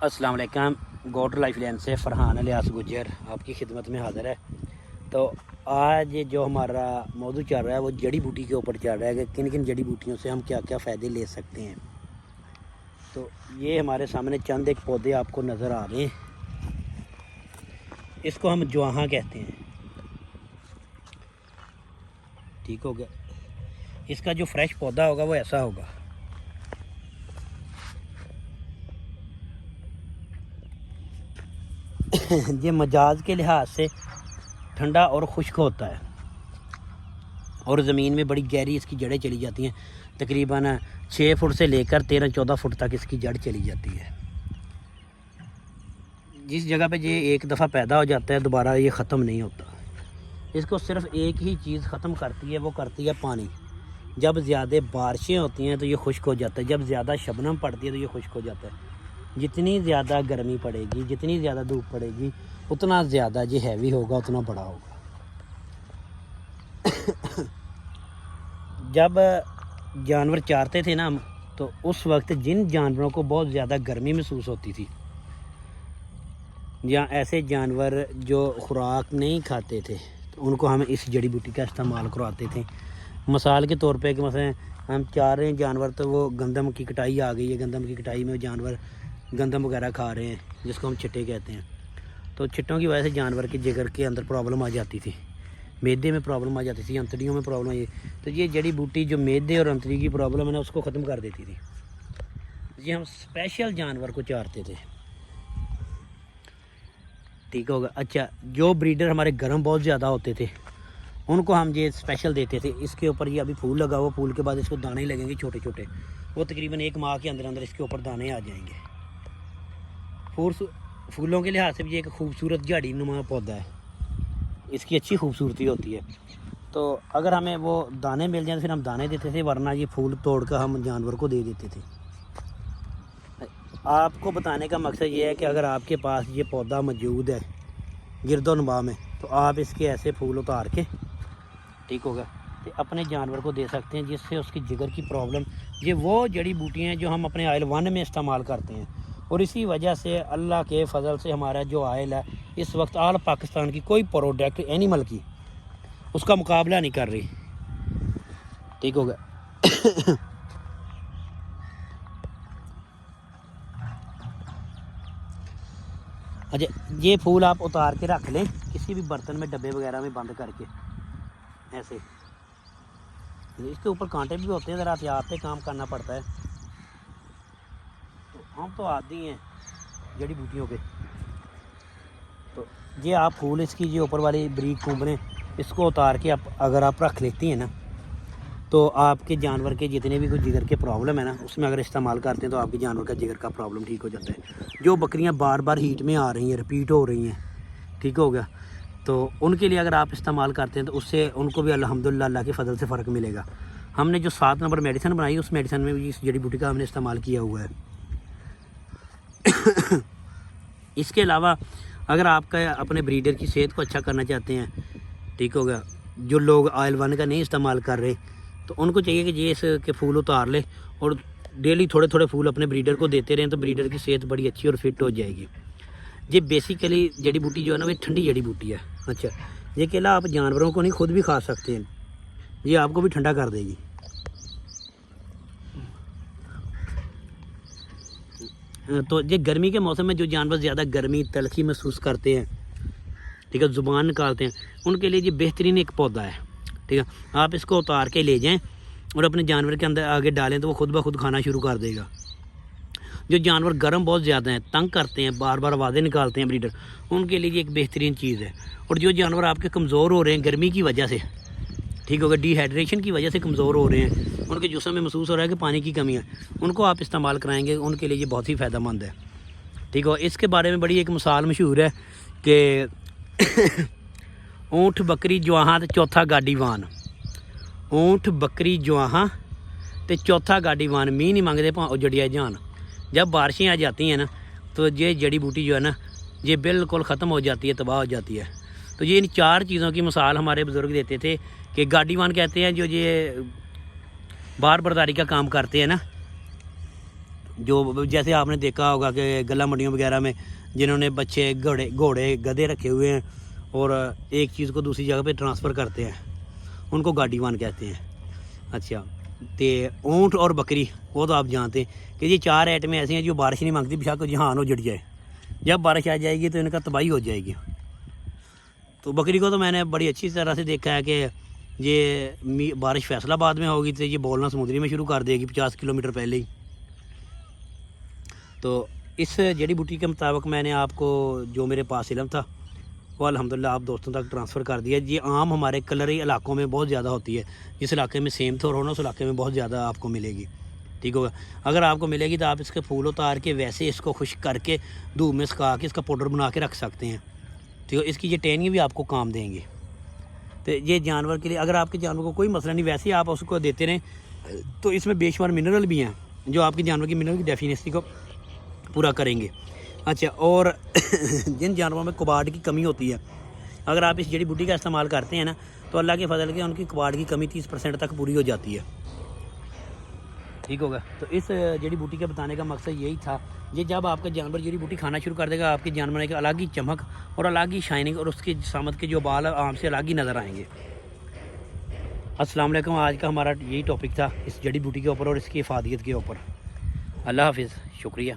अस्सलाम वालेकुम। God life line से फरहान अलियास गुजर आपकी खिदमत में हाज़िर है। तो आज जो हमारा मौजू चल रहा है वो जड़ी बूटी के ऊपर चल रहा है कि किन किन जड़ी बूटियों से हम क्या क्या फ़ायदे ले सकते हैं। तो ये हमारे सामने चंद एक पौधे आपको नज़र आ रहे हैं। इसको हम जुआहा कहते हैं। ठीक हो गया। इसका जो फ्रेश पौधा होगा वो ऐसा होगा। ये मजाज के लिहाज से ठंडा और खुश्क होता है और ज़मीन में बड़ी गहरी इसकी जड़ें चली जाती हैं। तकरीबन 6 फुट से लेकर 13-14 फुट तक इसकी जड़ चली जाती है। जिस जगह पे ये एक दफ़ा पैदा हो जाता है दोबारा ये ख़त्म नहीं होता। इसको सिर्फ एक ही चीज़ ख़त्म करती है, वो करती है पानी। जब ज़्यादा बारिशें होती हैं तो ये खुश्क हो जाता है, जब ज़्यादा शबनम पड़ती है तो ये खुश्क हो जाता है। जितनी ज़्यादा गर्मी पड़ेगी, जितनी ज़्यादा धूप पड़ेगी, उतना ज़्यादा ये हैवी होगा, उतना बड़ा होगा। जब जानवर चारते थे ना हम, तो उस वक्त जिन जानवरों को बहुत ज़्यादा गर्मी महसूस होती थी या ऐसे जानवर जो खुराक नहीं खाते थे तो उनको हम इस जड़ी बूटी का इस्तेमाल करवाते थे। मिसाल के तौर पे कि मसलन हम चार रहे हैं जानवर, तो वो गंदम की कटाई आ गई है, गंदम की कटाई में जानवर गंदम वगैरह खा रहे हैं जिसको हम छिट्टे कहते हैं। तो छिट्टों की वजह से जानवर के जिगर के अंदर प्रॉब्लम आ जाती थी, मैदे में प्रॉब्लम आ जाती थी, अंतड़ियों में प्रॉब्लम आई। तो ये जड़ी बूटी जो मैदे और अंतड़ी की प्रॉब्लम है ना उसको ख़त्म कर देती थी। ये हम स्पेशल जानवर को चारते थे। ठीक होगा। अच्छा, जो ब्रीडर हमारे गर्म बहुत ज़्यादा होते थे उनको हम ये स्पेशल देते थे। इसके ऊपर ये अभी फूल लगा हुआ, फूल के बाद इसको दाने लगेंगे छोटे छोटे, वो तकरीबन 1 माह के अंदर अंदर इसके ऊपर दाने आ जाएंगे। फूलों के लिहाज से भी एक खूबसूरत झाड़ी नुमा पौधा है, इसकी अच्छी खूबसूरती होती है। तो अगर हमें वो दाने मिल जाए तो फिर हम दाने देते थे, वरना ये फूल तोड़ कर हम जानवर को दे देते थे। आपको बताने का मकसद ये है कि अगर आपके पास ये पौधा मौजूद है गिरदोनवा में, तो आप इसके ऐसे फूल उतार के, ठीक होगा, तो अपने जानवर को दे सकते हैं, जिससे उसकी जिगर की प्रॉब्लम, ये वो जड़ी बूटियाँ हैं जो हम अपने ऑयल वन में इस्तेमाल करते हैं। और इसी वजह से अल्लाह के फजल से हमारा जो ऑयल है इस वक्त आल पाकिस्तान की कोई प्रोडक्ट एनिमल की उसका मुकाबला नहीं कर रही। ठीक होगा। अच्छा, ये फूल आप उतार के रख लें किसी भी बर्तन में, डब्बे वगैरह में बंद करके ऐसे। इसके ऊपर कांटे भी होते हैं, ज़रा एहतियात से काम करना पड़ता है। तो हम तो आदी हैं जड़ी बूटियों के। तो ये आप फूल इसकी जो ऊपर वाली बरीक कुंबलें, इसको उतार के अगर आप रख लेती हैं ना, तो आपके जानवर के जितने भी कोई जिगर के प्रॉब्लम है ना, उसमें अगर इस्तेमाल करते हैं तो आपके जानवर का जिगर का प्रॉब्लम ठीक हो जाता है। जो बकरियां बार बार हीट में आ रही हैं, रिपीट हो रही हैं, ठीक हो गया, तो उनके लिए अगर आप इस्तेमाल करते हैं तो उससे उनको भी अल्हम्दुलिल्लाह अल्लाह के फजल से फ़र्क मिलेगा। हमने जो 7 नंबर मेडिसिन बनाई, उस मेडिसिन में भी इस जड़ी बूटी का हमने इस्तेमाल किया हुआ है। इसके अलावा अगर आपका अपने ब्रीडर की सेहत को अच्छा करना चाहते हैं, ठीक होगा, जो लोग ऑयल वन का नहीं इस्तेमाल कर रहे, तो उनको चाहिए कि ये इसके फूल उतार ले और डेली थोड़े थोड़े फूल अपने ब्रीडर को देते रहें, तो ब्रीडर की सेहत बड़ी अच्छी और फिट हो जाएगी। ये बेसिकली जड़ी बूटी जो है ना, वो ठंडी जड़ी बूटी है। अच्छा, ये केला आप जानवरों को नहीं, खुद भी खा सकते हैं, ये आपको भी ठंडा कर देगी। तो ये गर्मी के मौसम में जो जानवर ज़्यादा गर्मी तलखी महसूस करते हैं, ठीक है, ज़ुबान निकालते हैं, उनके लिए ये बेहतरीन एक पौधा है। ठीक है, आप इसको उतार के ले जाएं और अपने जानवर के अंदर आगे डालें तो वो खुद ब खुद खाना शुरू कर देगा। जो जानवर गर्म बहुत ज़्यादा हैं, तंग करते हैं, बार बार आवाज़ें निकालते हैं ब्रीडर, उनके लिए ये एक बेहतरीन चीज़ है। और जो जानवर आपके कमज़ोर हो रहे हैं गर्मी की वजह से, ठीक होगा, डिहाइड्रेशन की वजह से कमज़ोर हो रहे हैं, उनके जिस्म में महसूस हो रहा है कि पानी की कमी है, उनको आप इस्तेमाल कराएँगे, उनके लिए ये बहुत ही फ़ायदेमंद है। ठीक हो। इसके बारे में बड़ी एक मिसाल मशहूर है कि ऊँट बकरी जुआहा तो चौथा गाडीवान। ऊँट बकरी जुआहा तो चौथा गाडीवान, मीह नहीं मंगते भां उजड़िया जान। जब बारिशें आ जाती हैं ना, तो ये जड़ी बूटी जो है ना, ये बिल्कुल ख़त्म हो जाती है, तबाह हो जाती है। तो ये इन 4 चीज़ों की मिसाल हमारे बुज़ुर्ग देते थे कि गाडीवान कहते हैं जो ये बार बर्दारी का काम करते हैं ना, جو جیسے آپ نے دیکھا ہوگا کہ گلا منڈیوں وغیرہ میں جنہوں نے بچے گھوڑے گدھے رکھے ہوئے ہیں اور ایک چیز کو دوسری جگہ پہ ٹرانسفر کرتے ہیں، ان کو گاڑیوان کہتے ہیں۔ اچھا، تے اونٹ اور بکری وہ تو آپ جانتے ہیں کہ یہ 4 آئٹمیں ایسی ہیں جو بارش نہیں مانگتی، بشک جہان ہو جڑ جائے، جب بارش آ جائے گی تو ان کا تباہی ہو جائے گی۔ تو بکری کو تو میں نے بڑی اچھی طرح سے دیکھا ہے کہ یہ بارش فیصل آباد میں ہوگی تو یہ بولنا سمندری میں شروع کر دے گی 50 کلومیٹر پہلے ہی۔ تو اس جڑی بوٹی کے مطابق میں نے آپ کو جو میرے پاس علم تھا وہ الحمدللہ آپ دوستوں تک ٹرانسفر کر دیا۔ یہ عام ہمارے کلری علاقوں میں بہت زیادہ ہوتی ہے، جس علاقے میں سیم تھور ہونا اس علاقے میں بہت زیادہ آپ کو ملے گی، ٹھیک ہوگا۔ اگر آپ کو ملے گی تو آپ اس کے پھول اتار کے ویسے اس کو خشک کر کے دھوپ میں سکھا کے اس کا پاؤڈر بنا کے رکھ سکتے ہیں، ٹھیک ہے۔ اس کی یہ ٹہنیاں بھی آپ کو کام دیں گے۔ تو یہ جانور کے لیے اگر آپ کے جانور کو کوئی مسئلہ نہیں، ویسے ہی آپ اس کو دیتے رہیں تو اس میں بے شمار منرل بھی ہیں جو آپ کے جانور کی منرل کی ڈیفینیسی کو پورا کریں گے۔ اچھا، اور جن جانوروں میں کباڑ کی کمی ہوتی ہے، اگر آپ اس جڑی بوٹی کا استعمال کرتے ہیں نا تو اللہ کے فضل کے ان کی کباڑ کی کمی 30% تک پوری ہو جاتی ہے، ٹھیک ہوگا۔ تو اس جڑی بوٹی کا بتانے کا مقصد یہی تھا، یہ جب آپ کا جانور جڑی بوٹی کھانا شروع کر دے گا آپ کے جانور ایک الگ ہی چمک اور الگ ہی شائننگ اور اس کی جسامت کے جو بال عام سے الگ ہی نظر آئیں گے۔ السلام علیکم، آج کا ہمارا یہی ٹاپک تھا اس جڑی بوٹی کے اوپر اور اس کی افادیت کے اوپر۔ اللہ حافظ، شکریہ۔